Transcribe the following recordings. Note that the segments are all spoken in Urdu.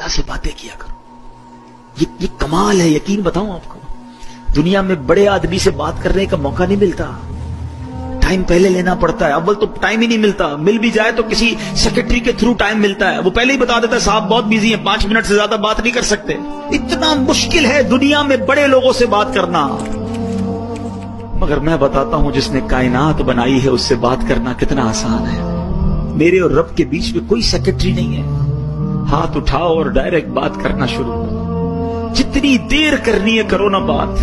اللہ سے باتیں کیا کرو. یہ کمال ہے. یقین بتاؤں آپ کو, دنیا میں بڑے آدمی سے بات کرنے کا موقع نہیں ملتا, ٹائم پہلے لینا پڑتا ہے. اول تو ٹائم ہی نہیں ملتا, مل بھی جائے تو کسی سیکرٹری کے تھرو ٹائم ملتا ہے, وہ پہلے ہی بتا دیتا ہے صاحب بہت بیزی ہیں, 5 منٹ سے زیادہ بات نہیں کر سکتے. اتنا مشکل ہے دنیا میں بڑے لوگوں سے بات کرنا. مگر میں بتاتا ہوں جس نے کائنات بنائی ہے اس سے بات کرنا کتنا آسان ہے. میرے اور رب کے بیچ میں کوئی سیکرٹری نہیں ہے. ہاتھ اٹھاؤ اور ڈائریکٹ بات کرنا شروع کرو. جتنی دیر کرنی ہے کرو نا بات.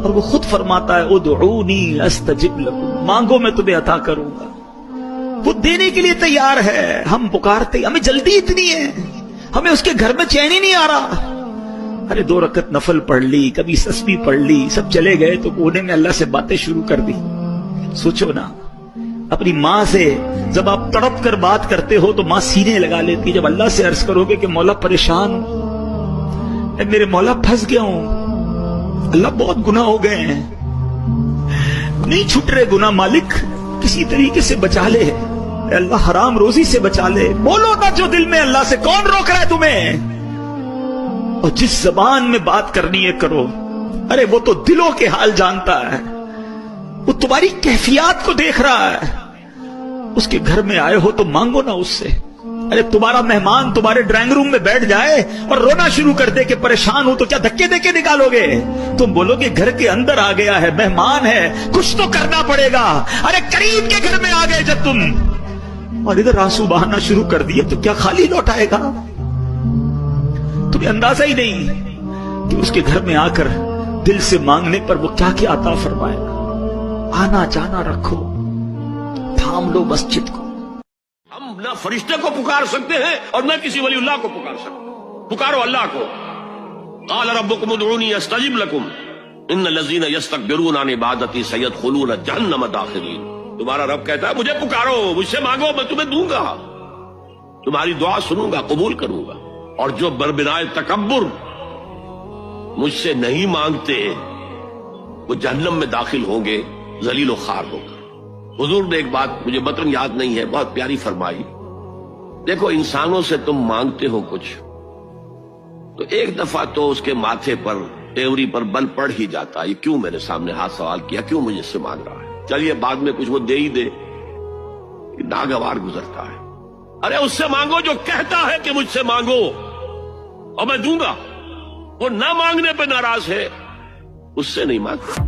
اور وہ خود فرماتا ہے ادعونی استجب لکم, مانگو میں تمہیں عطا کروں گا. وہ دینے کے لیے تیار ہے. ہم پکارتے, ہمیں جلدی اتنی ہے, ہمیں اس کے گھر میں چین ہی نہیں آ رہا. ارے 2 رکعت نفل پڑھ لی, کبھی تسبیح پڑھ لی, سب چلے گئے تو کونے میں اللہ سے باتیں شروع کر دی. سوچو نا, اپنی ماں سے جب آپ تڑپ کر بات کرتے ہو تو ماں سینے لگا لیتی. جب اللہ سے عرض کرو گے کہ مولا پریشان ہوں, اے میرے مولا پھنس گیا ہوں, اللہ بہت گناہ ہو گئے ہیں, نہیں چھٹ رہے گناہ, مالک کسی طریقے سے بچا لے, اے اللہ حرام روزی سے بچا لے. بولو نا جو دل میں اللہ سے, کون روک رہا ہے تمہیں؟ اور جس زبان میں بات کرنی ہے کرو. ارے وہ تو دلوں کے حال جانتا ہے, وہ تمہاری کیفیات کو دیکھ رہا ہے. اس کے گھر میں آئے ہو تو مانگو نا اس سے. ارے تمہارا مہمان تمہارے ڈرائنگ روم میں بیٹھ جائے اور رونا شروع کر دے کہ پریشان ہوں, تو کیا دھکے دے کے نکالو گے؟ تم بولو گے گھر کے اندر آ گیا ہے, مہمان ہے, کچھ تو کرنا پڑے گا. ارے قریب کے گھر میں آ گئے جب تم اور ادھر آنسو بہانا شروع کر دیے تو کیا خالی لوٹائے گا؟ تمہیں اندازہ ہی نہیں کہ اس کے گھر میں آ کر دل سے مانگنے پر وہ کیا کیا عطا فرمائے گا. آنا جانا رکھو, تھام لو مسجد کو. ہم نہ فرشتے کو پکار سکتے ہیں اور نہ کسی ولی اللہ کو پکار سکتے. پکارو اللہ کو. قال ربکم ادعونی استجب لکم ان الذین یستکبرون عن عبادتی سیدخلون جہنم داخرین. تمہارا رب کہتا ہے مجھے پکارو, مجھ سے مانگو, میں تمہیں دوں گا, تمہاری دعا سنوں گا, قبول کروں گا. اور جو بربنائے تکبر مجھ سے نہیں مانگتے وہ جہنم میں داخل ہوں گے, ذلیل و خوار ہو کر. حضور نے ایک بات مجھے متن یاد نہیں ہے, بہت پیاری فرمائی. دیکھو انسانوں سے تم مانگتے ہو کچھ تو ایک دفعہ تو اس کے ماتھے پر, تیوری پر بل پڑ ہی جاتا ہے, یہ کیوں میرے سامنے ہاتھ سوال کیا, کیوں مجھے سے مانگ رہا ہے, چلیے بعد میں کچھ وہ دے ہی دے, ناگوار گزرتا ہے. ارے اس سے مانگو جو کہتا ہے کہ مجھ سے مانگو اور میں دوں گا. وہ نہ مانگنے پہ ناراض ہے, اس سے نہیں مانگتا.